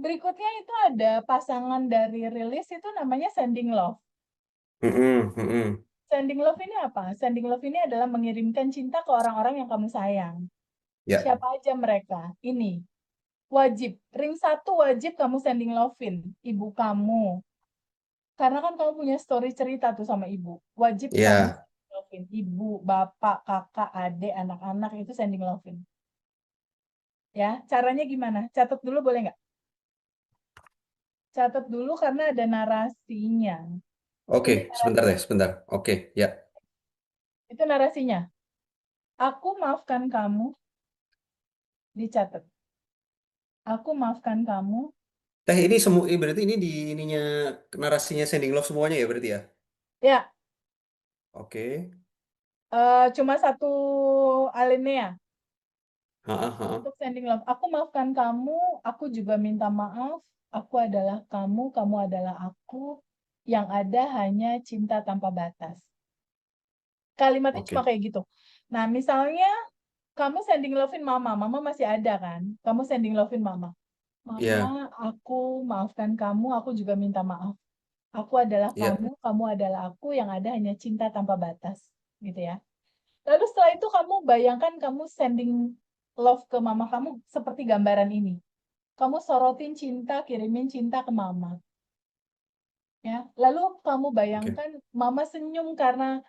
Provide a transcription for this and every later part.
Berikutnya itu ada pasangan dari rilis itu namanya sending love. Sending love ini apa? Sending love ini adalah mengirimkan cinta ke orang-orang yang kamu sayang. Ya, Siapa aja mereka? Ini wajib. Ring satu wajib kamu sending love-in. Ibu kamu. Karena kan kamu punya story cerita tuh sama ibu. Wajib kamu ya. sending love-in. Ibu, bapak, kakak, adik, anak-anak itu sending love-in. Ya, caranya gimana? Catat dulu boleh nggak? Catat dulu karena ada narasinya. Oke, Ini sebentar narasinya. deh, sebentar. Oke, ya. Itu narasinya. Aku maafkan kamu, dicatat. Aku maafkan kamu. Teh ini semua berarti ini di ininya narasinya Sending Love semuanya ya berarti ya? Ya, Oke. cuma satu alinea Ha, ha. untuk sending love. Aku maafkan kamu, aku juga minta maaf. Aku adalah kamu, kamu adalah aku. Yang ada hanya cinta tanpa batas. Kalimatnya cuma Oke. kayak gitu. Nah, misalnya kamu sending love-in mama, mama masih ada kan? Kamu sending love-in mama. Mama, Ya. aku maafkan kamu, aku juga minta maaf. Aku adalah Ya. kamu adalah aku, yang ada hanya cinta tanpa batas. Gitu ya. Lalu setelah itu kamu bayangkan kamu sending love ke mama kamu seperti gambaran ini. Kamu sorotin cinta, kirimin cinta ke mama. Ya. Lalu kamu Oke. bayangkan mama senyum karena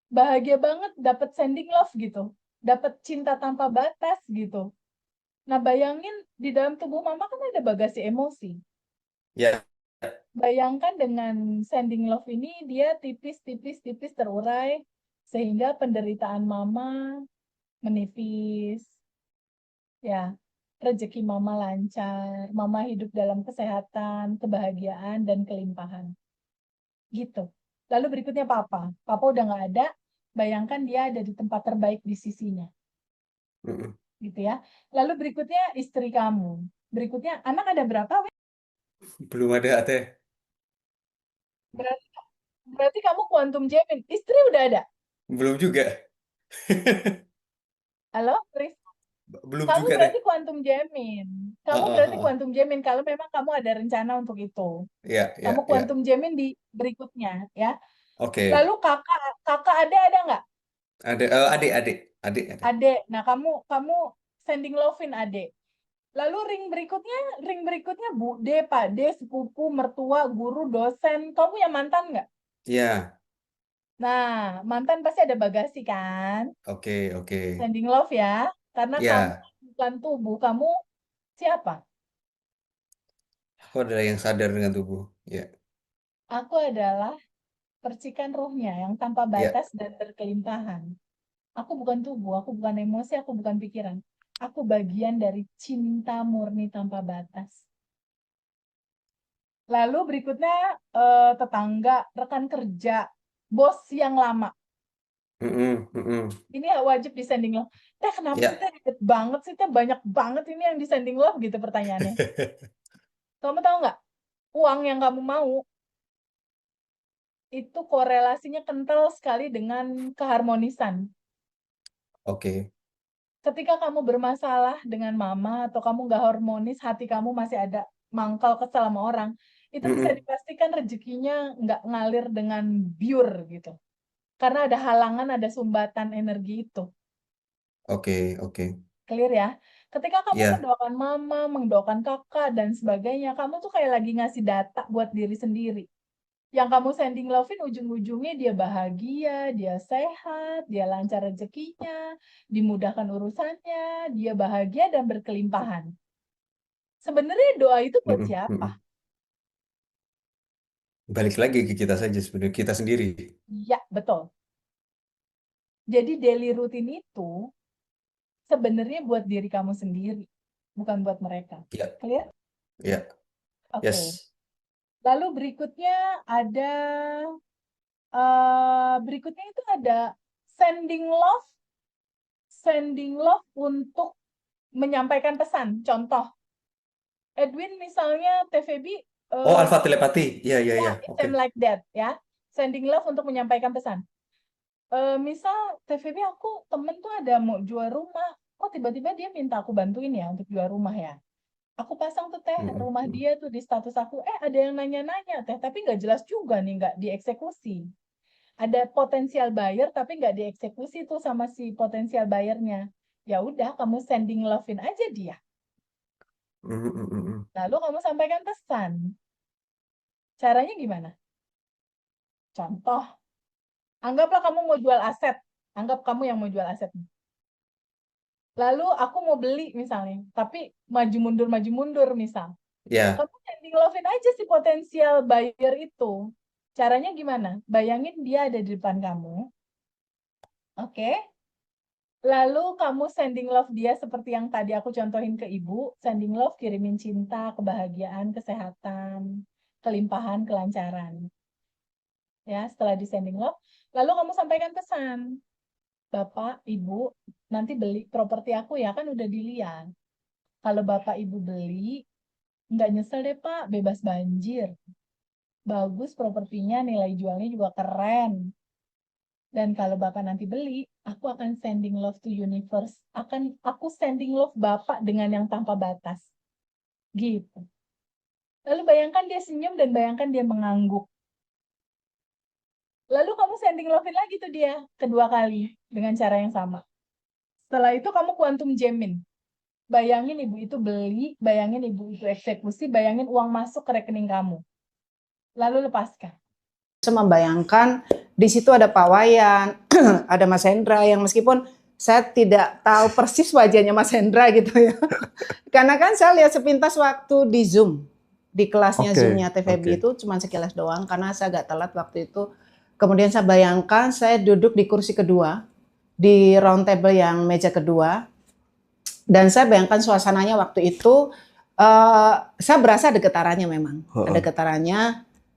bahagia banget dapat sending love gitu. Dapat cinta tanpa batas gitu. Nah, bayangin di dalam tubuh mama kan ada bagasi emosi. Ya. Bayangkan dengan sending love ini dia tipis-tipis-tipis terurai sehingga penderitaan mama menipis. Ya, rezeki mama lancar, mama hidup dalam kesehatan, kebahagiaan, dan kelimpahan. Gitu. Lalu berikutnya papa. Papa udah nggak ada, bayangkan dia ada di tempat terbaik di sisinya. Mm-mm. Gitu ya. Lalu berikutnya istri kamu. Berikutnya anak ada berapa? Wi? Belum ada teh. Berarti, berarti kamu kuantum jamin. Istri udah ada. Belum juga. Halo, Chris? Belum Kamu juga teh. berarti kuantum jamin. Ah, Kamu ah, berarti ah. kuantum jamin kalau memang kamu ada rencana untuk itu. Ya, Kamu ya, kuantum ya. jamin di berikutnya ya. Lalu Oke. kakak kakak ada nggak? Ada adik-adik, adik ada. Adek. Nah, kamu sending love-in adek. Lalu ring berikutnya bude, pade, sepupu, mertua, guru, dosen. Kamu yang mantan nggak? Ya. Nah, mantan pasti ada bagasi kan? Oke, oke. Sending love ya. Karena kamu Ya. bukan tubuh, kamu siapa? Aku adalah yang sadar dengan tubuh. Ya. Aku adalah percikan ruhnya yang tanpa Ya. batas dan berkelimpahan. Aku bukan tubuh, aku bukan emosi, aku bukan pikiran. Aku bagian dari cinta murni tanpa batas. Lalu berikutnya tetangga, rekan kerja, bos yang lama. Mm-mm, mm-mm. Ini wajib di sending love. Teh kenapa sih Ya. teh deket banget sih teh banyak banget ini yang di sending love gitu pertanyaannya. Kamu tahu nggak? Uang yang kamu mau itu korelasinya kental sekali dengan keharmonisan. Oke. Ketika kamu bermasalah dengan mama atau kamu nggak harmonis, hati kamu masih ada mangkal kesal sama orang, itu bisa Mm-mm. dipastikan rezekinya nggak ngalir dengan biur gitu. Karena ada halangan, ada sumbatan energi itu. Oke, oke. Clear ya? Ketika kamu Ya. mendoakan mama, mendoakan kakak, dan sebagainya, kamu tuh kayak lagi ngasih data buat diri sendiri. Yang kamu sending love-in ujung-ujungnya dia bahagia, dia sehat, dia lancar rezekinya, dimudahkan urusannya, dia bahagia dan berkelimpahan. Sebenarnya doa itu buat Mm-mm, siapa? mm-mm. Balik lagi ke kita saja sebenarnya kita sendiri. Iya, betul. Jadi daily routine itu sebenarnya buat diri kamu sendiri, bukan buat mereka. Ya, Clear? ya. Oke. Yes. Lalu berikutnya ada berikutnya itu ada sending love, sending love untuk menyampaikan pesan. Contoh, Edwin misalnya TVB, Oh, eh, alfa telepati. Iya, iya, ya, iya. it's Oke. same like that ya. Sending love untuk menyampaikan pesan. Misal TVB aku temen tuh ada mau jual rumah, kok tiba-tiba dia minta aku bantuin ya untuk jual rumah ya. Aku pasang tuh teh Mm, rumah mm. dia tuh di status aku, ada yang nanya-nanya teh, tapi nggak jelas juga nih, nggak dieksekusi. Ada potensial buyer tapi nggak dieksekusi tuh sama si potensial buyernya. Ya udah, kamu sending love-in aja dia. Mm, mm, mm, mm. Lalu kamu sampaikan pesan. Caranya gimana? Contoh, anggaplah kamu mau jual aset. Anggap kamu yang mau jual aset. Lalu aku mau beli misalnya, tapi maju mundur misal. Ya, Kamu sending love-in aja si potensial buyer itu. Caranya gimana? Bayangin dia ada di depan kamu. Oke. Lalu kamu sending love dia seperti yang tadi aku contohin ke ibu. Sending love, kirimin cinta, kebahagiaan, kesehatan, kelimpahan, kelancaran. Ya, setelah di sending love, lalu kamu sampaikan pesan. Bapak, Ibu, nanti beli properti aku ya, kan udah dilihat. Kalau Bapak Ibu beli, nggak nyesel deh Pak, bebas banjir. Bagus propertinya, nilai jualnya juga keren. Dan kalau Bapak nanti beli, aku akan sending love to universe. Aku sending love Bapak dengan yang tanpa batas. Gitu. Lalu bayangkan dia senyum dan bayangkan dia mengangguk. Lalu kamu sending love-in lagi tuh dia kedua kali dengan cara yang sama. Setelah itu kamu quantum jamin. Bayangin ibu itu beli, bayangin ibu itu eksekusi, bayangin uang masuk ke rekening kamu. Lalu lepaskan. Saya membayangkan di situ ada Pak Wayan, ada Mas Hendra yang meskipun saya tidak tahu persis wajahnya Mas Hendra gitu ya. Karena kan saya lihat sepintas waktu di Zoom, di kelasnya oke, Zoom-nya TVB oke. itu cuma sekilas doang karena saya agak telat waktu itu. Kemudian saya bayangkan saya duduk di kursi kedua, di round table yang meja kedua, dan saya bayangkan suasananya waktu itu, saya berasa ada getarannya memang, ada Heeh. getarannya.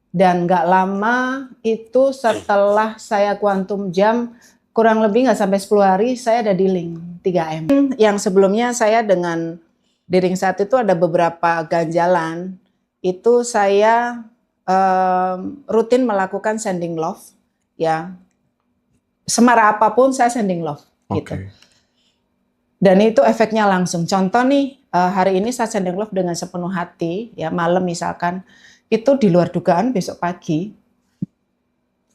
Dan nggak lama itu setelah saya quantum jam, kurang lebih nggak sampai 10 hari, saya ada di link 3M. Yang sebelumnya saya dengan di ring saat itu ada beberapa ganjalan, itu saya rutin melakukan sending love, ya. Semarah apapun saya sending love, gitu. Oke. Dan itu efeknya langsung. Contoh nih, hari ini saya sending love dengan sepenuh hati, ya malam misalkan, itu di luar dugaan besok pagi,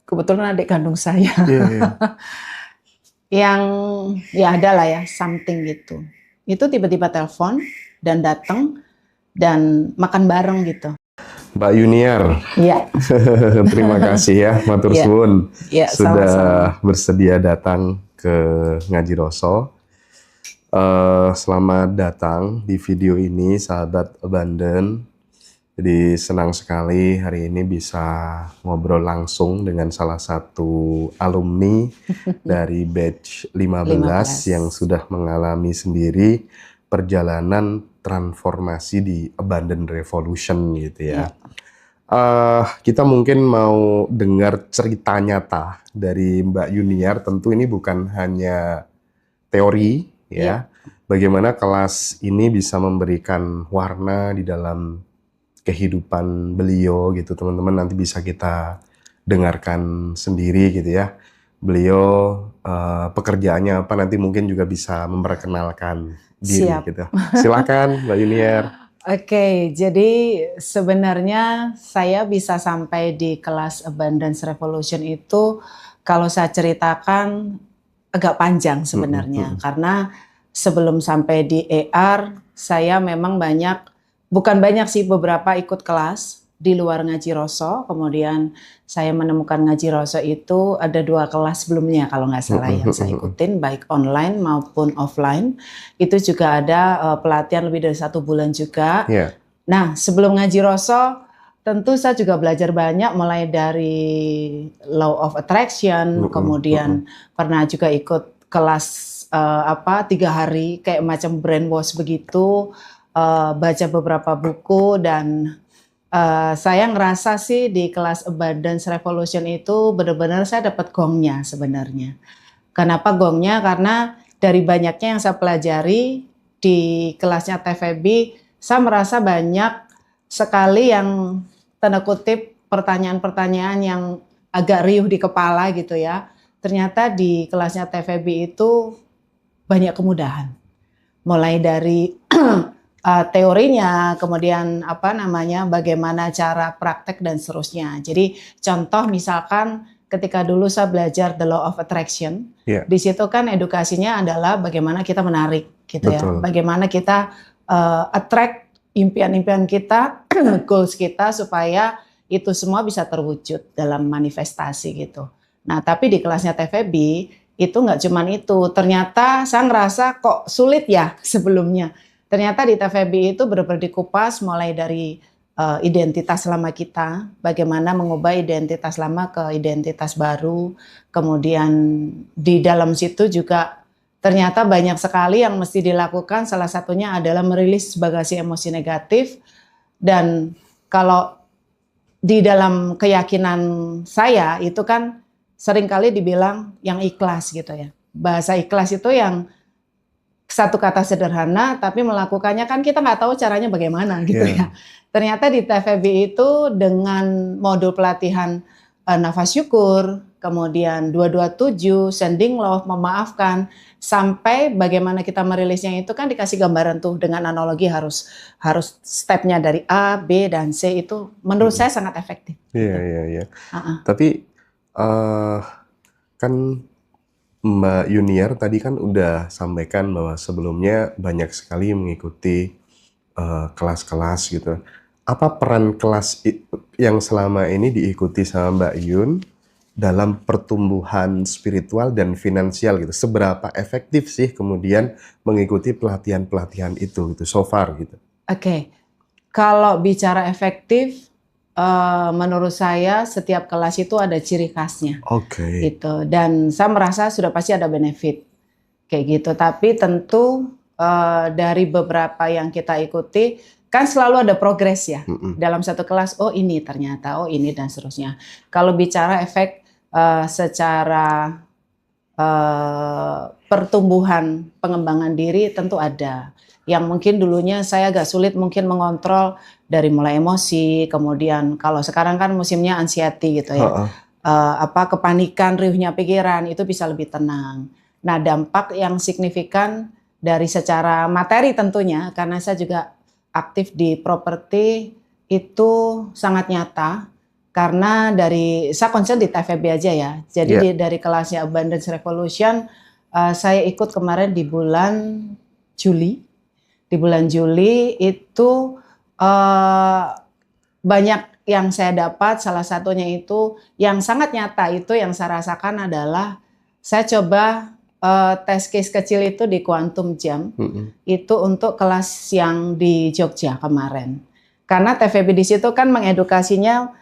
kebetulan adik kandung saya, Iya, iya. yang ya ada lah ya, something gitu. Itu tiba-tiba telepon dan datang dan makan bareng gitu. Mbak Yuniar, Iya, terima kasih ya, matur Iya. suwun iya sudah sama-sama. bersedia datang ke Ngaji Roso. Selamat datang di video ini, sahabat Abundant. Jadi senang sekali hari ini bisa ngobrol langsung dengan salah satu alumni dari batch 15 yang 15. sudah mengalami sendiri perjalanan transformasi di Abundant Revolution gitu ya. Kita mungkin mau dengar cerita nyata dari Mbak Yuniar. Tentu ini bukan hanya teori ya. Bagaimana kelas ini bisa memberikan warna di dalam kehidupan beliau gitu, teman-teman nanti bisa kita dengarkan sendiri gitu ya. Beliau pekerjaannya apa, nanti mungkin juga bisa memperkenalkan diri Siap. gitu. Silakan Mbak Yuniar. Oke, jadi sebenarnya saya bisa sampai di kelas Abundance Revolution itu kalau saya ceritakan agak panjang sebenarnya. Karena sebelum sampai di ER, saya memang bukan banyak sih, beberapa ikut kelas di luar Ngaji Roso. Kemudian saya menemukan Ngaji Roso itu ada 2 kelas sebelumnya kalau nggak salah yang saya ikutin, baik online maupun offline. Itu juga ada pelatihan lebih dari 1 bulan juga. Yeah. Nah, sebelum Ngaji Roso, tentu saya juga belajar banyak mulai dari Law of Attraction, kemudian pernah juga ikut kelas 3 hari kayak macam brainwash begitu, baca beberapa buku dan saya ngerasa sih di kelas Abundance Revolution itu benar-benar saya dapat gongnya sebenarnya. Kenapa gongnya? Karena dari banyaknya yang saya pelajari di kelasnya TVB, saya merasa banyak sekali yang tanda kutip pertanyaan-pertanyaan yang agak riuh di kepala gitu ya. Ternyata di kelasnya TVB itu banyak kemudahan. Mulai dari teorinya, kemudian bagaimana cara praktek dan seterusnya. Jadi contoh misalkan ketika dulu saya belajar the law of attraction, Iya. di situ kan edukasinya adalah bagaimana kita menarik gitu ya, Betul. bagaimana kita attract impian-impian kita, goals kita supaya itu semua bisa terwujud dalam manifestasi gitu. Nah tapi di kelasnya TVB itu nggak cuman itu, ternyata saya ngerasa kok sulit ya sebelumnya. Ternyata di TVB itu benar-benar dikupas mulai dari identitas lama kita, bagaimana mengubah identitas lama ke identitas baru. Kemudian di dalam situ juga ternyata banyak sekali yang mesti dilakukan. Salah satunya adalah merilis bagasi emosi negatif. Dan kalau di dalam keyakinan saya itu kan seringkali dibilang yang ikhlas gitu ya. Bahasa ikhlas itu yang satu kata sederhana, tapi melakukannya kan kita nggak tahu caranya bagaimana gitu ya. Ternyata di TVB itu dengan modul pelatihan nafas syukur, kemudian 227, sending love, memaafkan, sampai bagaimana kita merilisnya itu kan dikasih gambaran tuh dengan analogi harus stepnya dari A, B, dan C itu menurut saya sangat efektif. Iya. Tapi kan Mbak Yuniar tadi kan udah sampaikan bahwa sebelumnya banyak sekali mengikuti kelas-kelas gitu. Apa peran kelas yang selama ini diikuti sama Mbak Yun dalam pertumbuhan spiritual dan finansial gitu? Seberapa efektif sih kemudian mengikuti pelatihan-pelatihan itu gitu so far gitu? Oke. Kalau bicara efektif, menurut saya setiap kelas itu ada ciri khasnya. Oke. Gitu. Dan saya merasa sudah pasti ada benefit kayak gitu. Tapi tentu dari beberapa yang kita ikuti kan selalu ada progres ya. Dalam satu kelas, oh ini ternyata, oh ini dan seterusnya. Kalau bicara efek secara pertumbuhan pengembangan diri tentu ada. Yang mungkin dulunya saya agak sulit mungkin mengontrol dari mulai emosi, kemudian kalau sekarang kan musimnya anxiety gitu ya, kepanikan, riuhnya pikiran itu bisa lebih tenang. Nah dampak yang signifikan dari secara materi tentunya, karena saya juga aktif di properti itu sangat nyata, karena saya concern di TVB aja ya, jadi dari kelasnya Abundance Revolution saya ikut kemarin di bulan Juli. Di bulan Juli itu banyak yang saya dapat, salah satunya itu yang sangat nyata itu yang saya rasakan adalah saya coba tes case kecil itu di Quantum Jam, itu untuk kelas yang di Jogja kemarin. Karena TVB di situ kan mengedukasinya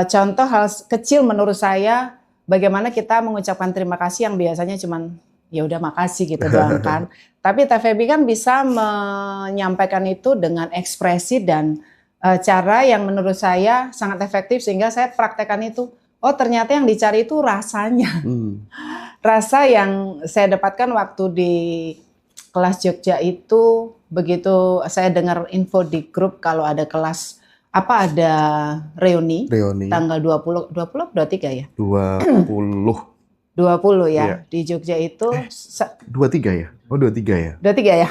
contoh hal kecil menurut saya bagaimana kita mengucapkan terima kasih yang biasanya cuman ya udah makasih gitu doang kan. Tapi TVB kan bisa menyampaikan itu dengan ekspresi dan cara yang menurut saya sangat efektif sehingga saya praktekkan itu. Oh ternyata yang dicari itu rasanya. Rasa yang saya dapatkan waktu di kelas Jogja itu begitu saya dengar info di grup kalau ada kelas ada reuni. Tanggal 20 23 ya? 20 ya, di Jogja itu 23 ya? Oh 23 ya? 23 ya?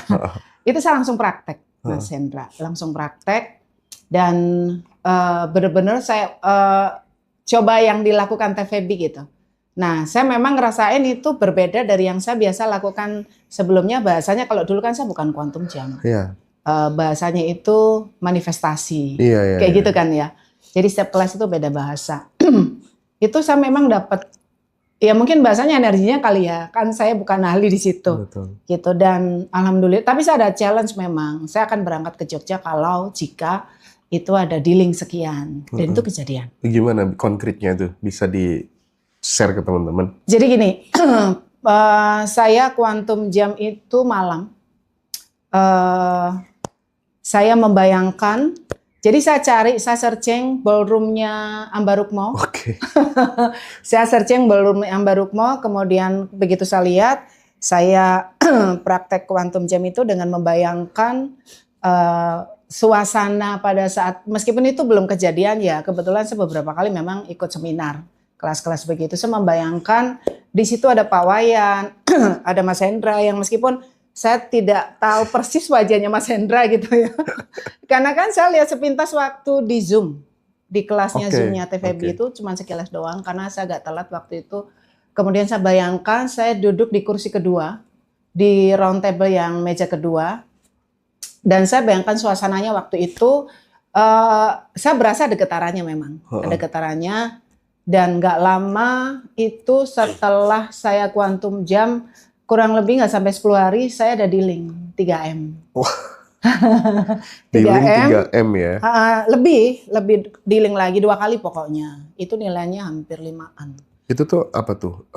Itu saya langsung praktek, Mas Hendra. Langsung praktek dan benar-benar saya coba yang dilakukan TVB gitu. Nah, saya memang ngerasain itu berbeda dari yang saya biasa lakukan sebelumnya. Bahasanya kalau dulu kan saya bukan Quantum Jam. Bahasanya itu manifestasi. Kayak gitu kan ya. Jadi setiap kelas itu beda bahasa. Itu saya memang dapat ya mungkin bahasanya energinya kali ya, kan saya bukan ahli di situ. Betul. Gitu dan alhamdulillah, tapi saya ada challenge memang. Saya akan berangkat ke Jogja jika itu ada dealing sekian dan itu kejadian. Gimana konkretnya itu bisa di-share ke teman-teman? Jadi gini, saya Quantum Jam itu malam. Saya membayangkan, jadi saya searching ballroomnya Ambarukmo. Saya searching ballroom Ambarukmo, kemudian begitu saya lihat, saya praktek Quantum Jam itu dengan membayangkan suasana pada saat, meskipun itu belum kejadian ya, kebetulan saya beberapa kali memang ikut seminar, kelas-kelas begitu. Saya membayangkan di situ ada Pak Wayan, ada Mas Hendra yang meskipun saya tidak tahu persis wajahnya Mas Hendra gitu ya. Karena kan saya lihat sepintas waktu di Zoom, di kelasnya Oke, Zoom-nya TVB itu cuma sekilas doang karena saya agak telat waktu itu. Kemudian saya bayangkan saya duduk di kursi kedua, di round table yang meja kedua, dan saya bayangkan suasananya waktu itu, saya berasa ada getarannya memang, ada getarannya. Dan nggak lama itu setelah saya quantum jam, kurang lebih nggak sampai 10 hari, saya ada dealing 3M. Wah. 3M, Dealing 3M ya. lebih dealing lagi 2 kali pokoknya. Itu nilainya hampir 5-an. Itu tuh apa tuh?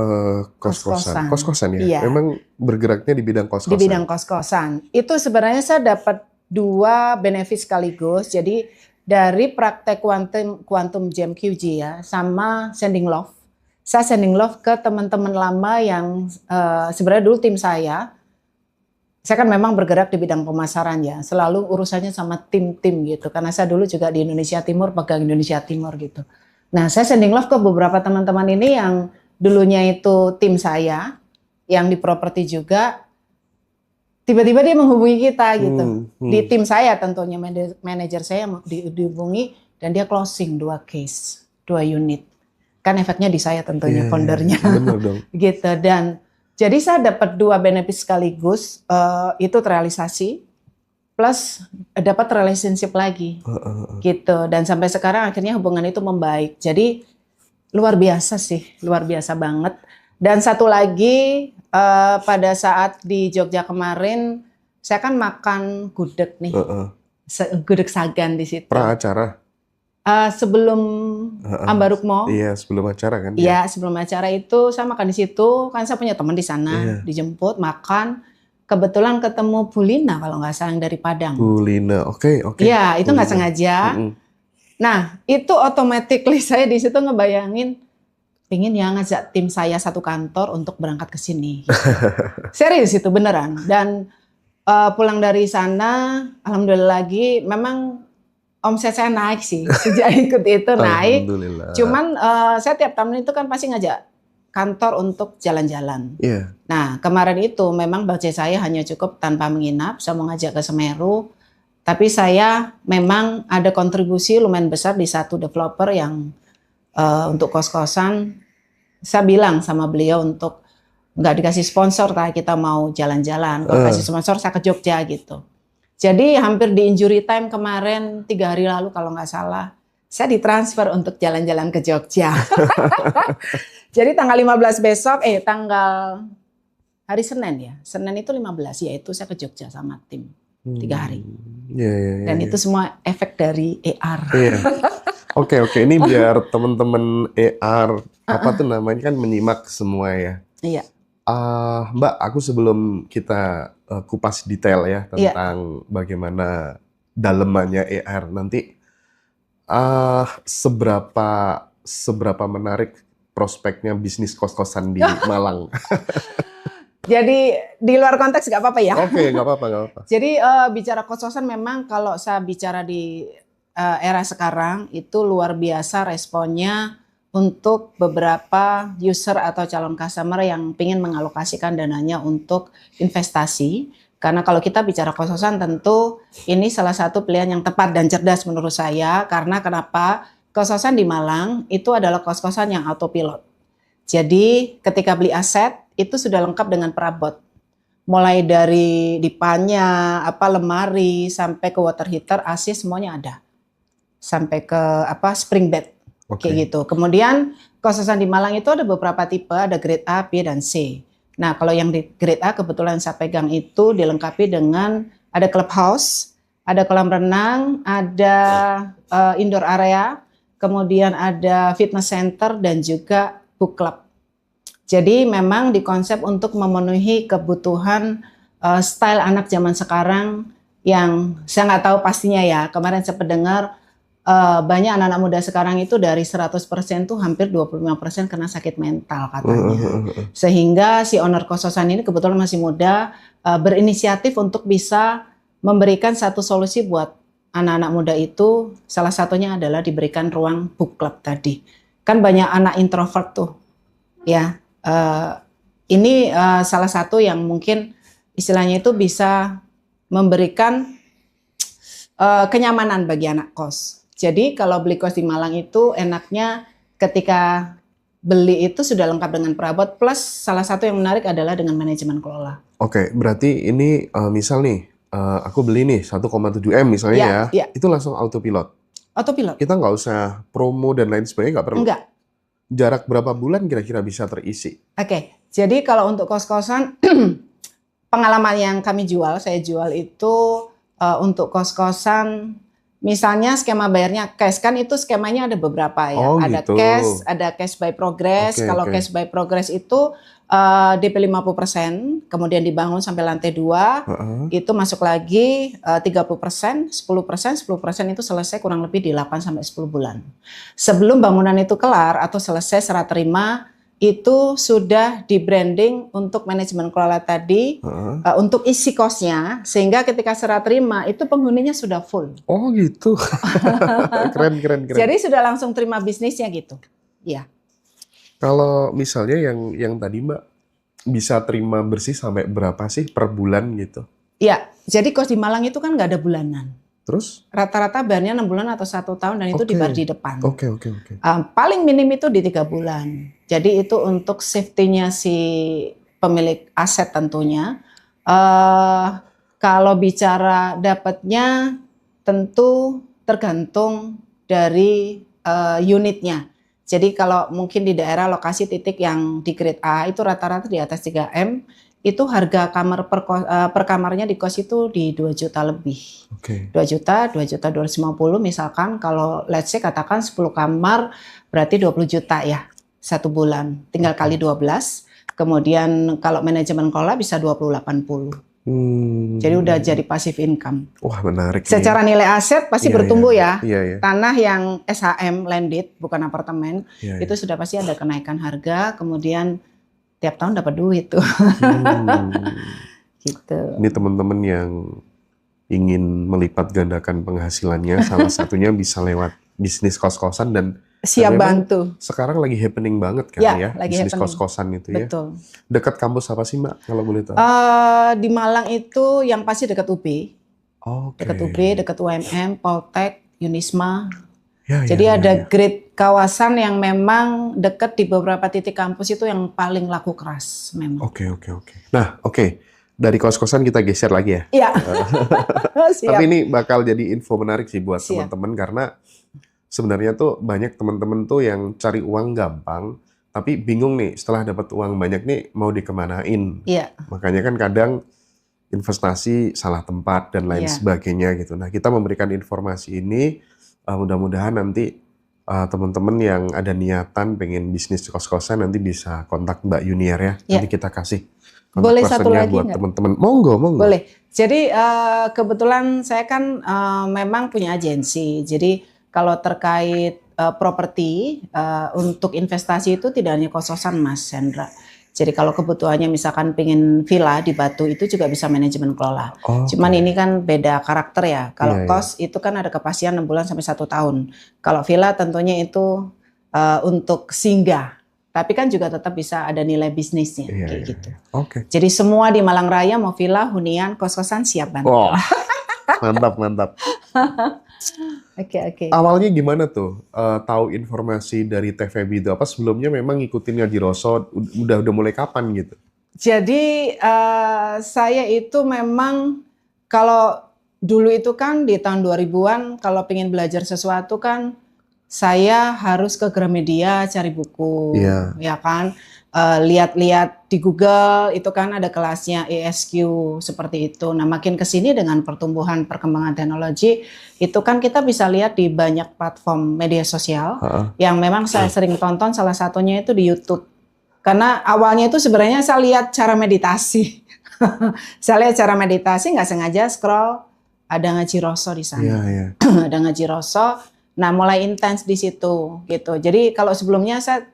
Kos-kosan. Kos-kosan. Kos-kosan ya? Iya. Memang bergeraknya di bidang kos-kosan? Di bidang kos-kosan. Itu sebenarnya saya dapat 2 benefit sekaligus. Jadi dari praktek quantum jam QG ya, sama sending love. Saya sending love ke teman-teman lama yang sebenarnya dulu tim saya. Saya kan memang bergerak di bidang pemasaran ya, selalu urusannya sama tim-tim gitu. Karena saya dulu juga di Indonesia Timur, pegang Indonesia Timur gitu. Nah, saya sending love ke beberapa teman-teman ini yang dulunya itu tim saya, yang di properti juga. Tiba-tiba dia menghubungi kita gitu. Di tim saya tentunya, manajer saya dihubungi dan dia closing 2 case, 2 unit. Kan efeknya di saya tentunya, foundernya. Benar dong. Gitu. Dan jadi saya dapat 2 benefit sekaligus, itu terrealisasi, plus dapat relationship lagi. Gitu. Dan sampai sekarang akhirnya hubungan itu membaik. Jadi luar biasa sih, luar biasa banget. Dan satu lagi, pada saat di Jogja kemarin, saya kan makan gudeg nih, gudeg Sagan di situ. Pra acara? Sebelum Ambarukmo. Iya, sebelum acara kan? Iya, sebelum acara itu saya makan di situ. Kan saya punya teman di sana, dijemput makan. Kebetulan ketemu Bu Lina kalau nggak salah yang dari Padang. Bu Lina, oke. Iya, itu nggak sengaja. Nah, itu automatically saya di situ ngebayangin, pingin ya ngajak tim saya satu kantor untuk berangkat ke sini. Gitu. Serius itu beneran. Dan pulang dari sana, alhamdulillah lagi, memang omset saya naik sih. Sejak ikut itu naik. Alhamdulillah. Cuman saya tiap tahun itu kan pasti ngajak kantor untuk jalan-jalan. Iya. Nah, kemarin itu memang budget saya hanya cukup tanpa menginap. Saya mau ngajak ke Semeru. Tapi saya memang ada kontribusi lumayan besar di satu developer yang untuk kos-kosan. Saya bilang sama beliau untuk nggak dikasih sponsor kalau kita mau jalan-jalan. Kalau kasih sponsor saya ke Jogja gitu. Jadi hampir di injury time kemarin 3 hari lalu kalau nggak salah, saya ditransfer untuk jalan-jalan ke Jogja. Jadi tanggal 15 besok, tanggal hari Senin ya. Senin itu 15, yaitu saya ke Jogja sama tim 3 hari. Dan itu semua efek dari AR. Oke, ini biar teman-teman AR apa tuh namanya kan menyimak semua ya. Iya. Mbak, aku sebelum kita kupas detail ya tentang bagaimana dalemannya AR nanti, seberapa menarik prospeknya bisnis kos-kosan di Malang? Jadi di luar konteks nggak apa-apa ya? Oke, nggak apa-apa. Jadi bicara kos-kosan memang kalau saya bicara di era sekarang itu luar biasa responnya untuk beberapa user atau calon customer yang ingin mengalokasikan dananya untuk investasi. Karena kalau kita bicara kos-kosan tentu ini salah satu pilihan yang tepat dan cerdas menurut saya. Karena kenapa? Kos-kosan di Malang itu adalah kos-kosan yang autopilot. Jadi ketika beli aset itu sudah lengkap dengan perabot. Mulai dari dipannya, lemari, sampai ke water heater, AC semuanya ada. Sampai ke spring bed. Kayak gitu. Kemudian kos-kosan di Malang itu ada beberapa tipe, ada grade A, B, dan C. Nah, kalau yang di grade A kebetulan saya pegang itu dilengkapi dengan ada clubhouse, ada kolam renang, ada indoor area, kemudian ada fitness center dan juga book club. Jadi memang dikonsep untuk memenuhi kebutuhan style anak zaman sekarang yang saya nggak tahu pastinya ya. Kemarin saya pendengar banyak anak-anak muda sekarang itu dari 100% tuh hampir 25% kena sakit mental katanya. Sehingga si owner kos-kosan ini kebetulan masih muda, berinisiatif untuk bisa memberikan satu solusi buat anak-anak muda itu. Salah satunya adalah diberikan ruang book club tadi. Kan banyak anak introvert tuh, ya. Ini salah satu yang mungkin istilahnya itu bisa memberikan kenyamanan bagi anak kos. Jadi kalau beli kos di Malang itu enaknya ketika beli itu sudah lengkap dengan perabot, plus salah satu yang menarik adalah dengan manajemen kelola. Oke, berarti ini misal nih, aku beli nih 1,7 M misalnya Ya. itu langsung autopilot. Autopilot? Kita nggak usah promo dan lain sebagainya, nggak perlu. Enggak. Jarak berapa bulan kira-kira bisa terisi? Oke, jadi kalau untuk kos-kosan, pengalaman yang saya jual itu untuk kos-kosan, misalnya skema bayarnya cash, kan itu skemanya ada beberapa ya. Oh, Ada gitu. ada cash by progress. Oke, Kalau oke. cash by progress itu DP 50%, kemudian dibangun sampai lantai 2, Heeh. itu masuk lagi 30%, 10% itu selesai kurang lebih di 8 sampai 10 bulan. Sebelum bangunan itu kelar atau selesai serah terima, itu sudah di branding untuk manajemen kelola tadi, Heeh. untuk isi kosnya, sehingga ketika serah terima itu penghuninya sudah full. Oh gitu. Keren. Jadi sudah langsung terima bisnisnya gitu. Ya. Kalau misalnya yang tadi Mbak bisa terima bersih sampai berapa sih per bulan gitu? Ya, jadi kos di Malang itu kan nggak ada bulanan. Terus? Rata-rata bayarnya 6 bulan atau 1 tahun dan itu Oke. dibayar di depan. Oke. Paling minim itu di 3 bulan. Jadi itu untuk safety-nya si pemilik aset tentunya. Kalau bicara dapatnya tentu tergantung dari unitnya. Jadi kalau mungkin di daerah lokasi titik yang di grade A itu rata-rata di atas 3M, itu harga kamar per kamarnya di kos itu di 2 juta lebih. Oke. 2 juta 250 misalkan, kalau let's say katakan 10 kamar berarti 20 juta ya 1 bulan. Tinggal kali 12. Kemudian kalau manajemen kelola bisa 20-80. Jadi udah jadi passive income. Wah, menarik. Secara nilai aset pasti Iya, bertumbuh ya. Iya. Tanah yang SHM landed bukan apartemen, Iya. itu sudah pasti ada kenaikan harga, kemudian tiap tahun dapat duit tuh. Gitu. Ini teman-teman yang ingin melipat gandakan penghasilannya, salah satunya bisa lewat bisnis kos-kosan dan Siap memang bantu. sekarang lagi happening banget kan Ya, ya, lagi bisnis happening. kos-kosan itu ya. Betul. Dekat kampus apa sih Mbak kalau boleh tahu? Di Malang itu yang pasti dekat UB, Oke. dekat UB, dekat UMM, Poltek, Unisma. Ya, Jadi ya, ada ya. grade kawasan yang memang dekat di beberapa titik kampus itu yang paling laku keras memang. Oke. Nah, oke. Dari kos-kosan kita geser lagi ya. Iya. Siap. Tapi ini bakal jadi info menarik sih buat Siap. teman-teman karena sebenarnya tuh banyak teman-teman tuh yang cari uang gampang, tapi bingung nih setelah dapat uang banyak nih mau dikemanain. Iya. Makanya kan kadang investasi salah tempat dan lain Iya. sebagainya gitu. Nah, kita memberikan informasi ini mudah-mudahan nanti teman-teman yang ada niatan pengen bisnis kos-kosan nanti bisa kontak Mbak Yuniar ya. Iya. Nanti kita kasih kontak Boleh satu personnya lagi buat nggak? teman-teman. Monggo. Boleh. Jadi kebetulan saya kan memang punya agensi. Jadi kalau terkait properti untuk investasi itu tidak hanya kos-kosan Mas Hendra. Jadi kalau kebutuhannya misalkan pengen villa di Batu itu juga bisa manajemen kelola. Oke. Cuman ini kan beda karakter ya. Kalau Iya, kos itu kan ada kepastian 6 bulan sampai 1 tahun. Kalau villa tentunya itu untuk singgah. Tapi kan juga tetap bisa ada nilai bisnisnya Iya, kayak iya, gitu. Oke. Jadi semua di Malang Raya mau villa, hunian, kos-kosan siap bantu. Wah, mantap. Oke. Awalnya gimana tuh tahu informasi dari TVB itu? Apa sebelumnya memang ngikutin Ngaji Roso? Udah mulai kapan gitu? Jadi saya itu memang kalau dulu itu kan di tahun 2000-an kalau pengen belajar sesuatu kan saya harus ke Gramedia cari buku, Iya. ya kan, lihat-lihat di Google itu kan ada kelasnya ESQ seperti itu. Nah makin kesini dengan pertumbuhan perkembangan teknologi itu kan kita bisa lihat di banyak platform media sosial yang memang saya sering tonton, salah satunya itu di YouTube. Karena awalnya itu sebenarnya saya lihat cara meditasi, saya lihat cara meditasi nggak sengaja scroll ada Ngaji Roso di sana, Iya. ada Ngaji Roso. Nah mulai intens di situ gitu. Jadi kalau sebelumnya saya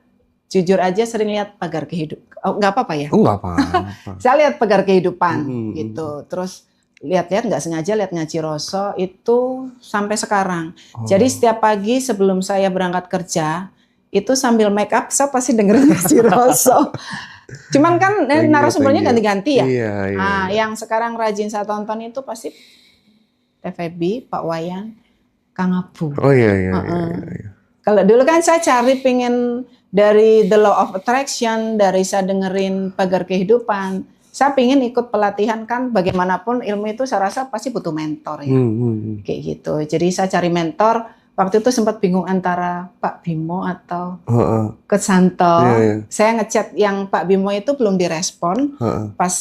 jujur aja sering lihat pagar kehidupan. Oh, nggak apa-apa ya? Oh, nggak apa-apa. Saya lihat pagar kehidupan Mm-mm. gitu. Terus lihat-lihat nggak sengaja lihat Ngaji Roso itu sampai sekarang. Oh. Jadi setiap pagi sebelum saya berangkat kerja itu sambil make up saya pasti dengerin Haji Rosso. Cuman kan Thank you, narasumbernya thank you. ganti-ganti ya. Iya, iya, Nah, iya. yang sekarang rajin saya tonton itu pasti TVB, Pak Wayan, Kang Abu. Oh iya, iya, iya, Heeh. iya. Kalau dulu kan saya cari pengen dari The Law of Attraction, dari saya dengerin Pagar Kehidupan, saya pengen ikut pelatihan kan bagaimanapun ilmu itu saya rasa pasti butuh mentor ya. Kayak gitu. Jadi saya cari mentor, waktu itu sempat bingung antara Pak Bimo atau Heeh, Coach Santo. Iya, iya. Saya ngechat yang Pak Bimo itu belum direspon, heeh. pas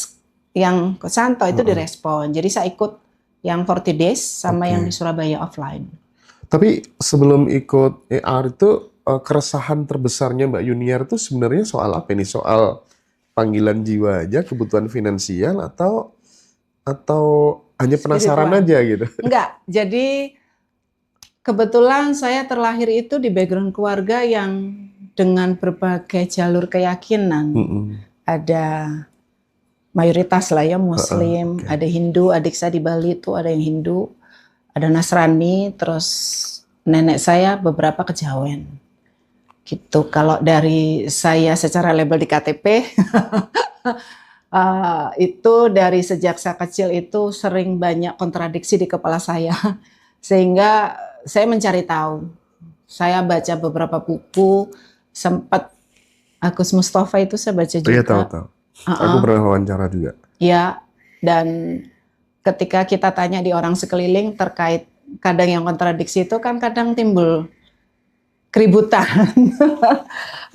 yang Coach Santo itu Heeh. direspon. Jadi saya ikut yang 40 days sama Oke. yang di Surabaya offline. Tapi sebelum ikut ER itu keresahan terbesarnya Mbak Yuniar itu sebenarnya soal apa ini? Soal panggilan jiwa aja, kebutuhan finansial atau hanya penasaran Spiritual. aja gitu? Enggak, jadi kebetulan saya terlahir itu di background keluarga yang dengan berbagai jalur keyakinan. Mm-mm. Ada mayoritas lah ya Muslim, oke. ada Hindu, adik saya di Bali itu ada yang Hindu, ada Nasrani, terus nenek saya beberapa kejawen. Gitu. Kalau dari saya secara label di KTP, itu dari sejak saya kecil itu sering banyak kontradiksi di kepala saya. Sehingga saya mencari tahu. Saya baca beberapa buku, sempat Agus Mustafa itu saya baca juga. Iya, tahu. Aku pernah wawancara juga. Ya, dan ketika kita tanya di orang sekeliling terkait kadang yang kontradiksi itu kan kadang timbul keributan.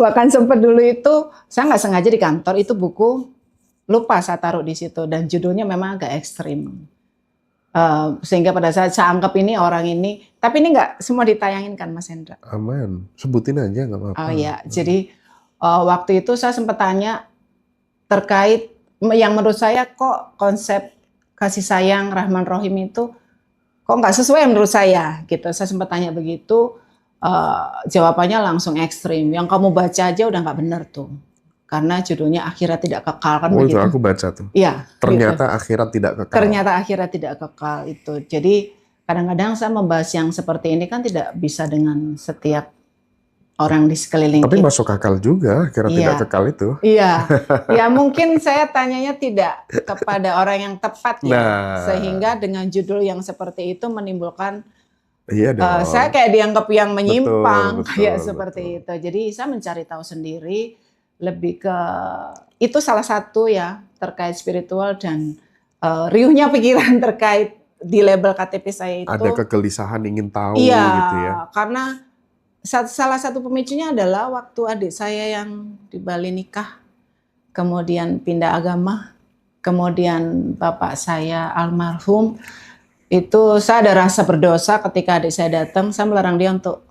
Bahkan sempat dulu itu saya nggak sengaja di kantor itu buku lupa saya taruh di situ dan judulnya memang agak ekstrim. Sehingga pada saat saya anggap ini orang ini, tapi ini nggak semua ditayangin kan Mas Hendra. Aman, sebutin aja nggak apa-apa. Oh ya, jadi waktu itu saya sempat tanya terkait yang menurut saya kok konsep kasih sayang Rahman Rohim itu kok nggak sesuai menurut saya gitu. Saya sempat tanya begitu, jawabannya langsung ekstrim. Yang kamu baca aja udah nggak benar tuh, karena judulnya akhirat tidak kekal kan Oh, itu begitu. aku baca tuh. Iya. Ternyata gitu. akhirat tidak kekal. Ternyata akhirat tidak kekal itu. Jadi kadang-kadang saya membahas yang seperti ini kan tidak bisa dengan setiap orang di sekeliling Tapi kita. masuk akal juga akhirat Iya. tidak kekal itu. Iya, ya mungkin saya tanyanya tidak kepada orang yang tepat ya, Nah. sehingga dengan judul yang seperti itu menimbulkan Iya dong. saya kayak dianggap yang menyimpang Betul, kayak betul, seperti betul. itu. Jadi saya mencari tahu sendiri lebih ke itu salah satu ya terkait spiritual dan riuhnya pikiran terkait di label KTP saya itu. Ada kegelisahan ingin tahu Iya, gitu ya. karena salah satu pemicunya adalah waktu adik saya yang di Bali nikah, kemudian pindah agama, kemudian bapak saya almarhum, itu saya ada rasa berdosa ketika adik saya datang, saya melarang dia untuk,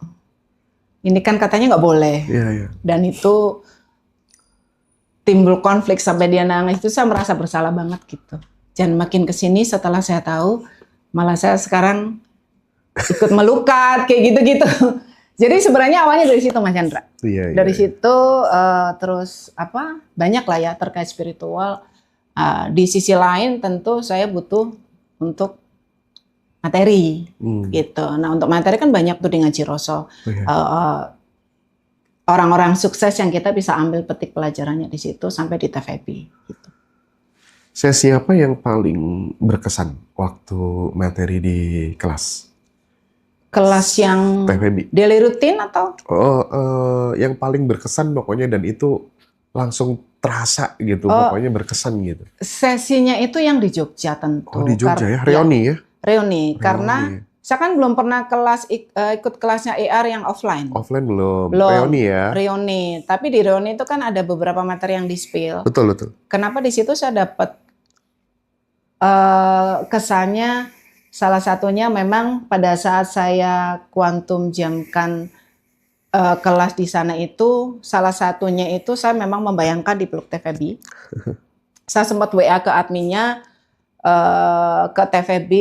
ini kan katanya nggak boleh, Iya, iya. dan itu timbul konflik sampai dia nangis, itu saya merasa bersalah banget gitu. Dan makin kesini setelah saya tahu, malah saya sekarang ikut melukat kayak gitu-gitu. Jadi sebenarnya awalnya dari situ Mas Chandra. Iya, iya, Dari iya. situ terus banyak lah ya terkait spiritual. Di sisi lain tentu saya butuh untuk materi gitu. Nah untuk materi kan banyak tuh di Ngaji Rosso. Iya. Orang-orang sukses yang kita bisa ambil petik pelajarannya di situ sampai di TVB. Gitu. Sesi apa yang paling berkesan waktu materi di kelas Kelas yang TVB? daily rutin atau? Yang paling berkesan pokoknya dan itu langsung terasa gitu, pokoknya berkesan gitu. Sesinya itu yang di Jogja tentu. Oh di Jogja ya, reuni ya? Reuni, karena saya kan belum pernah ikut kelasnya ER yang offline. Offline belum, Belum. reuni ya? Reuni, tapi di reuni itu kan ada beberapa materi yang di-spill. Betul, betul. Kenapa di situ saya dapat kesannya salah satunya memang pada saat saya kuantum jamkan kelas di sana itu salah satunya itu saya memang membayangkan di Peluk TVB. Saya sempat WA ke adminnya ke TVB,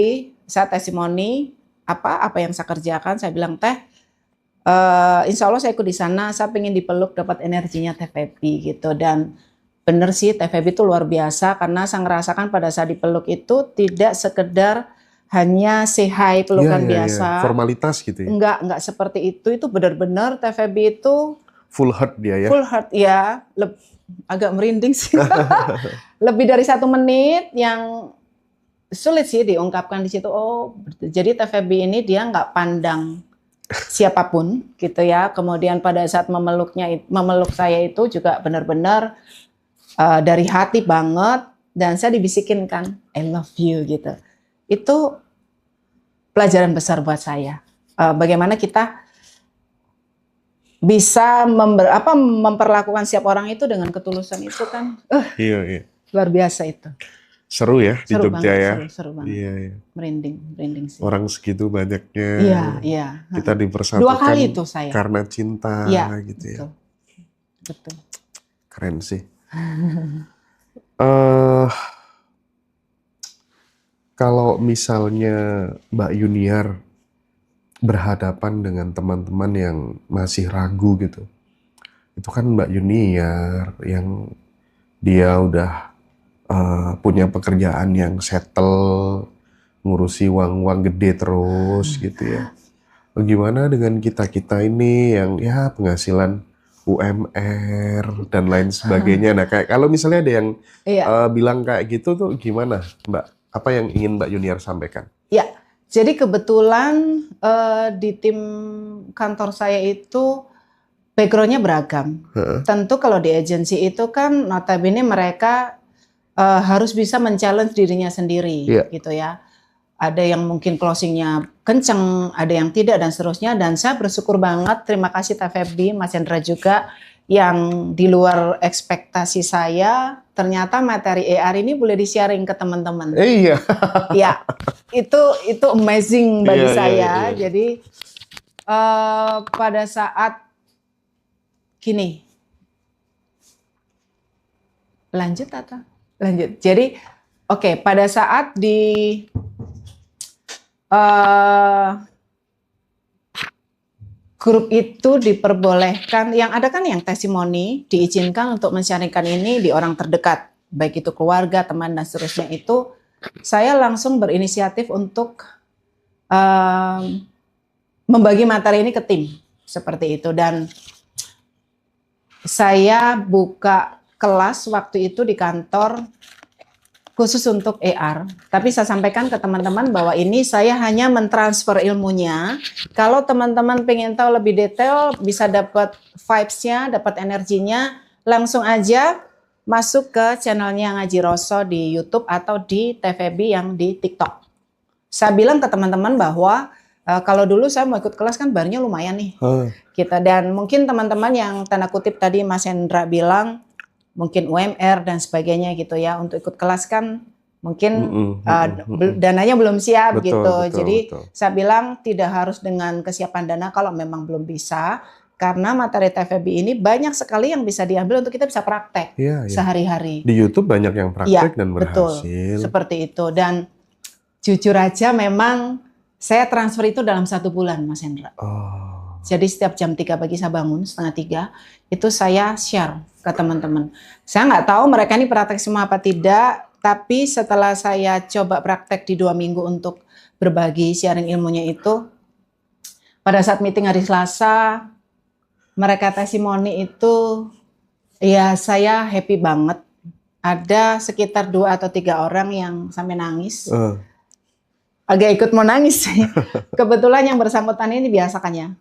saya testimoni apa yang saya kerjakan, saya bilang insya Allah saya ikut di sana, saya pengen dipeluk dapat energinya TVB gitu. Dan bener sih TVB itu luar biasa karena saya ngerasakan pada saat dipeluk itu tidak sekedar hanya say hi pelukan Iya, iya, biasa. iya. Formalitas gitu ya? Enggak seperti itu benar-benar TVB itu full heart dia ya. Full heart ya, agak merinding sih. Lebih dari 1 menit yang sulit sih diungkapkan di situ. Oh, jadi TVB ini dia nggak pandang siapapun gitu ya. Kemudian pada saat memeluk saya itu juga benar-benar dari hati banget, dan saya dibisikin kan, I love you gitu. Itu pelajaran besar buat saya. Bagaimana kita bisa memperlakukan setiap orang itu dengan ketulusan itu kan, Iya. luar biasa itu. Seru ya di Seru Jogja banget, ya. seru banget. Iya. Merinding sih. Orang segitu banyaknya. Iya. Kita 2 dipersatukan kali itu saya. karena cinta Iya, gitu ya. betul. Keren sih. eh Kalau misalnya Mbak Yuniar berhadapan dengan teman-teman yang masih ragu gitu, itu kan Mbak Yuniar yang dia udah punya pekerjaan yang settle, ngurusi uang-uang gede terus gitu ya. Gimana dengan kita-kita ini yang ya penghasilan UMR dan lain sebagainya. Nah, kayak kalau misalnya ada yang Iya. bilang kayak gitu tuh gimana, Mbak? Apa yang ingin Mbak Yuniar sampaikan? Ya, jadi kebetulan di tim kantor saya itu background-nya beragam. Tentu kalau di agensi itu kan notabene mereka harus bisa men-challenge dirinya sendiri, gitu ya. Ada yang mungkin closing-nya kenceng, ada yang tidak dan seterusnya. Dan saya bersyukur banget, terima kasih TVB, Mas Hendra juga, yang di luar ekspektasi saya, ternyata materi AR ini boleh di-sharing ke teman-teman. Iya. Ya, itu amazing bagi saya. Jadi pada saat gini, lanjut. Jadi, oke, pada saat di grup itu diperbolehkan, yang ada kan yang testimoni, diizinkan untuk men-sharingkan ini di orang terdekat, baik itu keluarga, teman, dan seterusnya itu, saya langsung berinisiatif untuk membagi materi ini ke tim, seperti itu. Dan saya buka kelas waktu itu di kantor, khusus untuk AR, tapi saya sampaikan ke teman-teman bahwa ini saya hanya mentransfer ilmunya. Kalau teman-teman pengen tahu lebih detail, bisa dapat vibes-nya, dapat energinya, langsung aja masuk ke channelnya Ngaji Roso di YouTube atau di TVB yang di TikTok. Saya bilang ke teman-teman bahwa kalau dulu saya mau ikut kelas kan barnya lumayan nih, dan mungkin teman-teman yang tanda kutip tadi Mas Hendra bilang, mungkin UMR dan sebagainya gitu ya, untuk ikut kelas kan mungkin dananya belum siap gitu. Jadi saya bilang tidak harus dengan kesiapan dana kalau memang belum bisa, karena materi TVB ini banyak sekali yang bisa diambil untuk kita bisa praktek sehari-hari. Di YouTube banyak yang praktek dan berhasil. Betul, seperti itu. Dan jujur aja memang saya transfer itu dalam 1 bulan, Mas Hendra. Jadi setiap jam 3 pagi saya bangun, setengah 3, itu saya share ke teman-teman. Saya nggak tahu mereka ini praktek semua apa tidak, tapi setelah saya coba praktek di 2 minggu untuk berbagi sharing ilmunya itu, pada saat meeting hari Selasa, mereka testimoni itu, ya saya happy banget. Ada sekitar 2 atau 3 orang yang sampai nangis. Agak ikut mau nangis sih. Kebetulan yang bersangkutan ini biasa kan ya,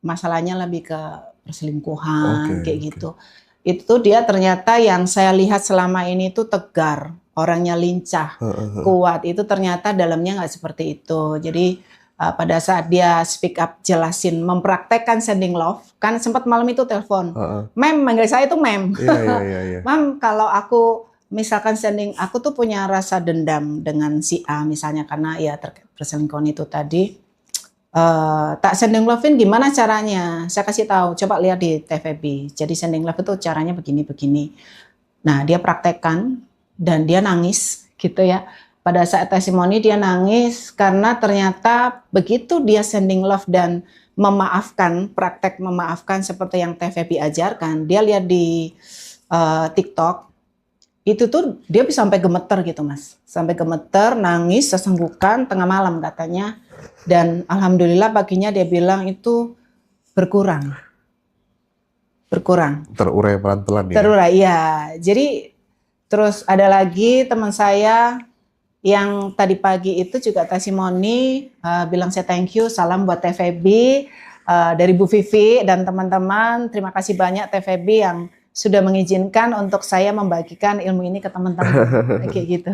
masalahnya lebih ke perselingkuhan kayak gitu. Itu dia ternyata yang saya lihat selama ini tuh tegar, orangnya lincah, kuat. Itu ternyata dalamnya nggak seperti itu. Jadi pada saat dia speak up, jelasin, mempraktekkan sending love, kan sempat malam itu telepon, Mem, manggil saya itu Mem. Mam, kalau aku misalkan sending, aku tuh punya rasa dendam dengan si A misalnya, karena ya terkait perselingkuhan itu tadi. Tak sending love-in gimana caranya? Saya kasih tahu, coba lihat di TVB. Jadi sending love itu caranya begini-begini. Nah, dia praktekkan dan dia nangis gitu ya. Pada saat testimoni dia nangis karena ternyata begitu dia sending love dan memaafkan, praktek memaafkan seperti yang TVB ajarkan, dia lihat di TikTok, itu tuh dia bisa sampai gemeter gitu Mas. Sampai gemeter, nangis, sesenggukan, tengah malam katanya. Dan alhamdulillah paginya dia bilang itu berkurang. berkurang. Terurai pelan-pelan ya. Terurai, iya. Jadi terus ada lagi teman saya yang tadi pagi itu juga testimoni, bilang saya thank you, salam buat Teh Feby, dari Bu Vivi dan teman-teman. Terima kasih banyak Teh Feby yang sudah mengizinkan untuk saya membagikan ilmu ini ke teman-teman. Kayak gitu.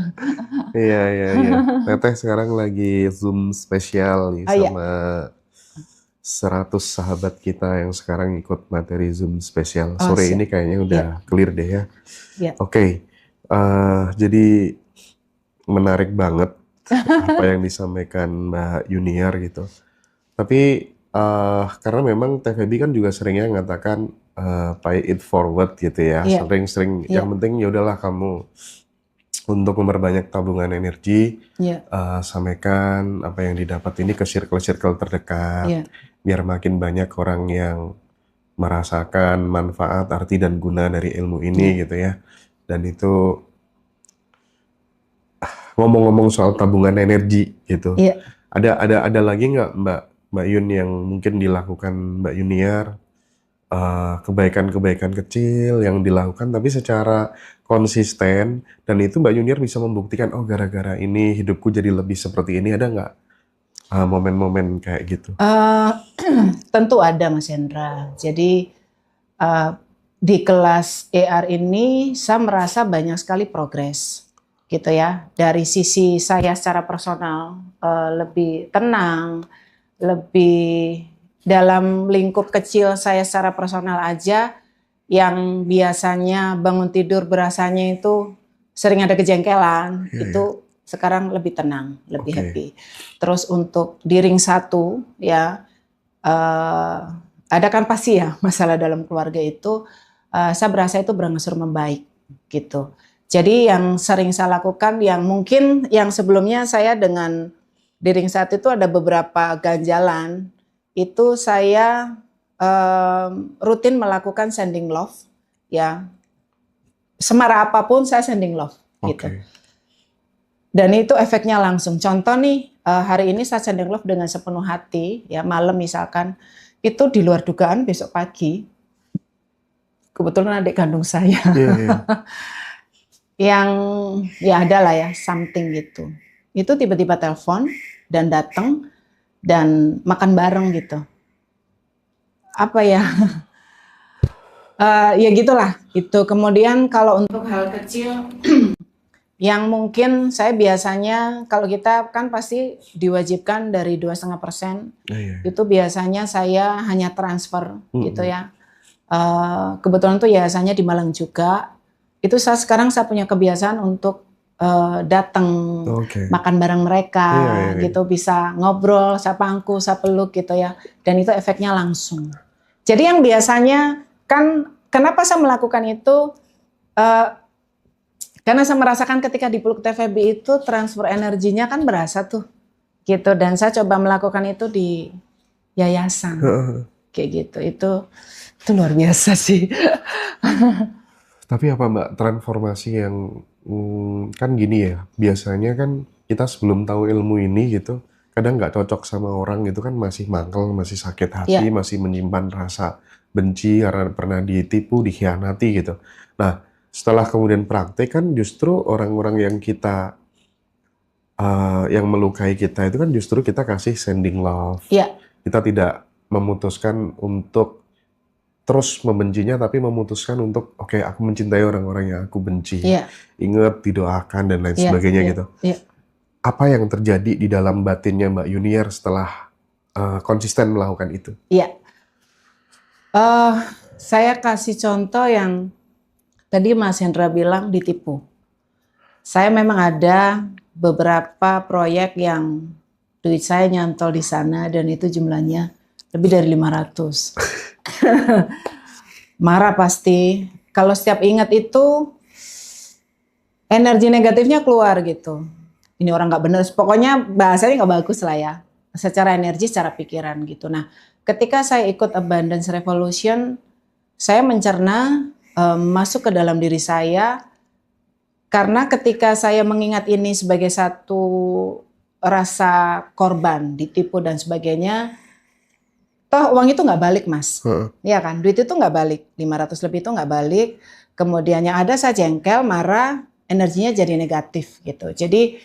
Iya, iya, iya. Teteh sekarang lagi Zoom spesial nih Oh, iya. sama 100 sahabat kita yang sekarang ikut materi Zoom spesial. Oh, Sore siap. ini kayaknya udah clear deh ya. Iya. Oke, jadi menarik banget apa yang disampaikan Mbak Yuniar gitu. Tapi karena memang Teh Feby kan juga seringnya mengatakan pay it forward gitu ya. Iya. Sering-sering Iya. yang penting ya udahlah kamu untuk memperbanyak tabungan energi, Iya. sampaikan apa yang didapat ini ke circle-circle terdekat, Iya. biar makin banyak orang yang merasakan manfaat, arti dan guna dari ilmu ini gitu ya. Dan itu ngomong-ngomong soal tabungan energi gitu. Iya. Ada lagi nggak Mbak Yun yang mungkin dilakukan Mbak Yuniar, kebaikan-kebaikan kecil yang dilakukan tapi secara konsisten, dan itu Mbak Yuniar bisa membuktikan, oh gara-gara ini hidupku jadi lebih seperti ini. Ada nggak momen-momen kayak gitu? Tentu ada Mas Hendra. Jadi di kelas ER ini saya merasa banyak sekali progres gitu ya. Dari sisi saya secara personal lebih tenang, lebih dalam lingkup kecil saya secara personal aja, yang biasanya bangun tidur berasanya itu sering ada kejengkelan, itu sekarang lebih tenang, lebih Oke. happy. Terus untuk di ring 1 ya, ada kan pasti ya masalah dalam keluarga itu, saya berasa itu berangsur membaik gitu. Jadi yang sering saya lakukan, yang mungkin yang sebelumnya saya dengan di ring 1 itu ada beberapa ganjalan, itu saya rutin melakukan sending love ya. Semarah apapun saya sending love gitu. Oke. Dan itu efeknya langsung. Contoh nih, hari ini saya sending love dengan sepenuh hati ya, malam misalkan, itu di luar dugaan besok pagi kebetulan adik kandung saya Iya, iya. yang ya ada lah ya something gitu. Itu tiba-tiba telepon dan datang dan makan bareng gitu. Apa ya? Ya gitulah. Itu kemudian kalau untuk hal kecil yang mungkin saya biasanya, kalau kita kan pasti diwajibkan dari 2,5%, Iya. itu biasanya saya hanya transfer gitu ya. Kebetulan tuh yayasannya di Malang juga. Itu sekarang saya punya kebiasaan untuk datang Oke. makan bareng mereka Iya, iya, iya. gitu, bisa ngobrol, saya pangku, saya peluk gitu ya. Dan itu efeknya langsung. Jadi yang biasanya kan kenapa saya melakukan itu? Karena saya merasakan ketika dipeluk Teh Feby itu transfer energinya kan berasa tuh gitu, dan saya coba melakukan itu di yayasan kayak gitu. Itu luar biasa sih. Tapi apa Mbak, transformasi yang kan gini ya, biasanya kan kita sebelum tahu ilmu ini gitu, kadang nggak cocok sama orang gitu kan, masih mangkel, masih sakit hati, masih menyimpan rasa benci karena pernah ditipu, dikhianati gitu. Nah, setelah kemudian praktek kan justru orang-orang yang kita yang melukai kita itu kan justru kita kasih sending love. Iya. Kita tidak memutuskan untuk terus membencinya, tapi memutuskan untuk oke, aku mencintai orang-orang yang aku benci. Iya. Ingat, didoakan dan lain Iya, sebagainya iya, gitu. iya. Apa yang terjadi di dalam batinnya Mbak Yuniar setelah konsisten melakukan itu? Iya. Saya kasih contoh yang tadi Mas Hendra bilang ditipu. Saya memang ada beberapa proyek yang duit saya nyantol di sana dan itu jumlahnya lebih dari 500. Marah pasti. Kalau setiap ingat itu energi negatifnya keluar gitu. Ini orang nggak bener. Pokoknya bahasanya nggak bagus lah ya. Secara energi, secara pikiran gitu. Nah, ketika saya ikut Abundance Revolution, saya mencerna masuk ke dalam diri saya, karena ketika saya mengingat ini sebagai satu rasa korban, ditipu dan sebagainya, toh uang itu nggak balik, Mas. Heeh. Iya kan, duit itu nggak balik, 500 lebih itu nggak balik. Kemudian yang ada saya jengkel, marah, energinya jadi negatif gitu. Jadi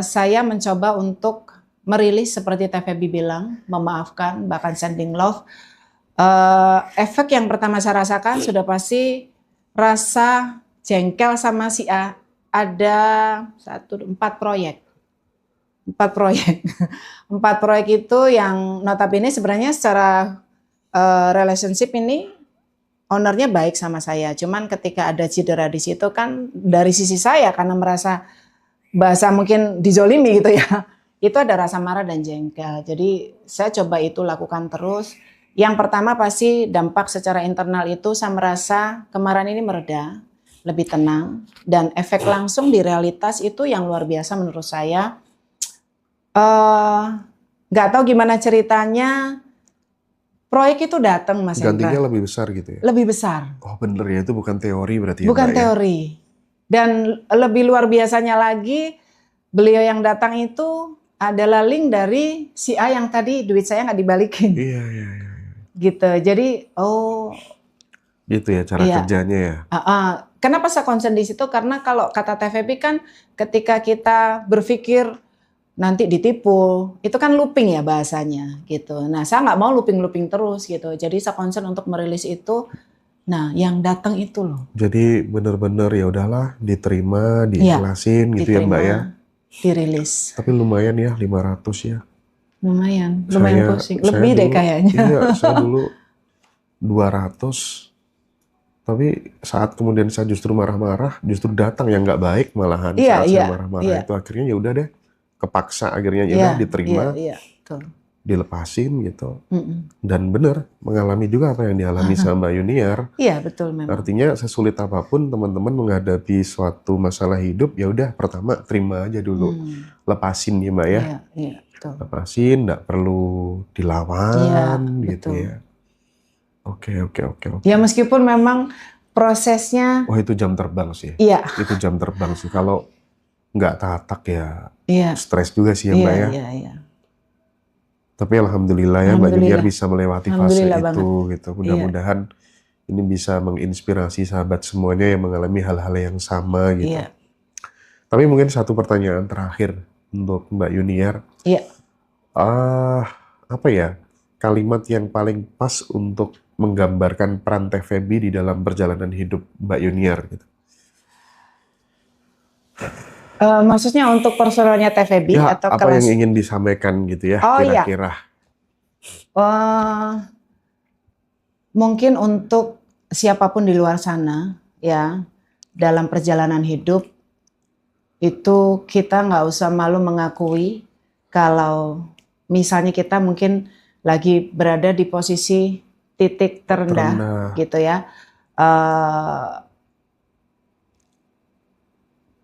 saya mencoba untuk merilis seperti Teh Feby bilang, memaafkan, bahkan sending love. Efek yang pertama saya rasakan sudah pasti rasa jengkel sama si A. Ada 4 proyek. 4 proyek. 4 proyek itu yang notabene sebenarnya secara relationship ini ownernya baik sama saya. Cuman ketika ada cedera di situ kan dari sisi saya karena merasa bahasa mungkin dizolimi gitu ya. Itu ada rasa marah dan jengkel. Jadi saya coba itu lakukan terus. Yang pertama pasti dampak secara internal itu saya merasa kemarahan ini mereda, lebih tenang, dan efek langsung di realitas itu yang luar biasa menurut saya. Nggak tahu gimana ceritanya, proyek itu datang, Mas Gantinya Hendra. lebih besar gitu ya. Lebih besar, Oh bener ya, itu bukan teori berarti ya, bukan Mbak ya. teori. Dan lebih luar biasanya lagi, beliau yang datang itu adalah link dari si A yang tadi duit saya nggak dibalikin. Iya. Gitu. Jadi, oh Gitu ya cara iya. kerjanya ya. Kenapa saya concern di situ? Karena kalau kata TVP kan ketika kita berpikir nanti ditipu, itu kan looping ya bahasanya gitu. Nah saya nggak mau looping terus gitu. Jadi saya concern untuk merilis itu. Nah yang datang itu loh. Jadi bener-bener ya udahlah diterima, Iya, diikhlasin gitu ya Mbak ya. dirilis. Tapi lumayan ya 500 ya. Lumayan Saya- pusing. saya Lebih deh dulu- kayaknya. Iya, saya dulu 200. Tapi saat kemudian saya justru marah-marah, justru datang yang nggak baik malahan Iya, saat iya, saya marah-marah iya. itu akhirnya ya udah deh kepaksa akhirnya ya udah diterima, Iya, betul. dilepasin gitu. Mm-mm. Dan bener mengalami juga apa yang dialami sama Mbak Yuniar. Iya betul memang. Artinya sesulit apapun teman-teman menghadapi suatu masalah hidup ya udah pertama terima aja dulu, lepasin ya Mbak ya. Iya, betul. Lepasin, nggak perlu dilawan Iya, gitu betul. ya. Oke. Ya meskipun memang prosesnya, Wah itu jam terbang sih. iya, Itu jam terbang sih. Kalau nggak tatak ya iya, stres juga sih ya Mbak ya. iya. Tapi alhamdulillah ya Mbak Alhamdulillah. Junior bisa melewati fase Alhamdulillah itu gitu. Mudah-mudahan ini bisa menginspirasi sahabat semuanya yang mengalami hal-hal yang sama gitu. Iya, Tapi mungkin satu pertanyaan terakhir untuk Mbak Yuniar. iya. Apa ya kalimat yang paling pas untuk menggambarkan peran Teh Feby di dalam perjalanan hidup Mbak Yuniar gitu. Maksudnya untuk personalnya TVB Ya, atau apa kelas? yang ingin disampaikan gitu ya Oh, iya. kira-kira. Mungkin untuk siapapun di luar sana ya dalam perjalanan hidup itu kita nggak usah malu mengakui kalau misalnya kita mungkin lagi berada di posisi titik terendah gitu ya.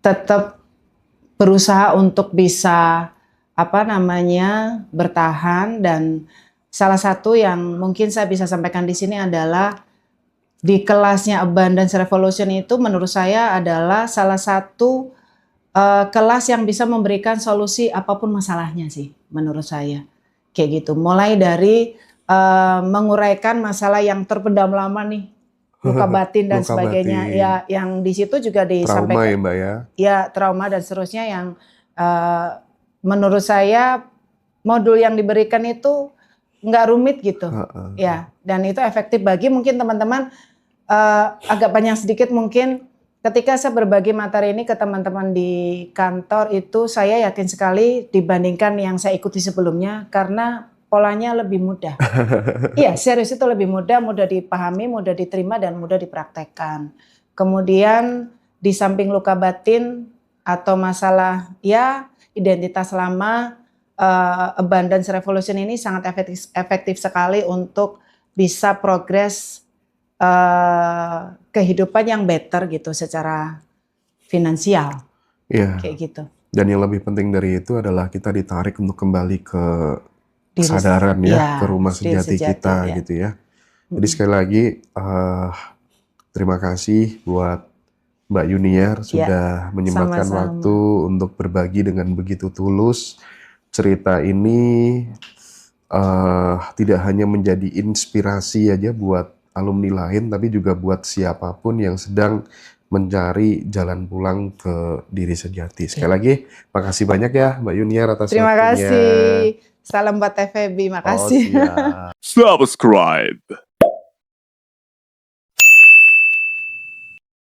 Tetap berusaha untuk bisa bertahan, dan salah satu yang mungkin saya bisa sampaikan di sini adalah di kelasnya Abundance Revolution itu menurut saya adalah salah satu kelas yang bisa memberikan solusi apapun masalahnya sih menurut saya kayak gitu. Mulai dari menguraikan masalah yang terpendam lama nih, luka batin dan Luka sebagainya batin. ya, yang di situ juga Trauma disampaikan ya Mbak ya. ya, trauma dan seterusnya yang menurut saya modul yang diberikan itu nggak rumit gitu ya, dan itu efektif bagi mungkin teman-teman. Agak banyak sedikit mungkin ketika saya berbagi materi ini ke teman-teman di kantor itu saya yakin sekali dibandingkan yang saya ikuti sebelumnya karena polanya lebih mudah. Iya, serius itu lebih mudah dipahami, mudah diterima, dan mudah dipraktekkan. Kemudian di samping luka batin atau masalah ya identitas lama, Abundance Revolution ini sangat efektif sekali untuk bisa progres kehidupan yang better gitu secara finansial. Iya. Kayak gitu. Dan yang lebih penting dari itu adalah kita ditarik untuk kembali ke kesadaran ya, ke rumah sejati kita gitu ya. Jadi sekali lagi terima kasih buat Mbak Yuniar sudah menyempatkan sama-sama. waktu untuk berbagi dengan begitu tulus cerita ini. tidak hanya menjadi inspirasi aja buat alumni lain, tapi juga buat siapapun yang sedang mencari jalan pulang ke diri sejati. Sekali lagi, makasih banyak ya Mbak Yuniar atas Terima waktunya. kasih. Salam buat TVB, Oh, makasih. siap. Subscribe.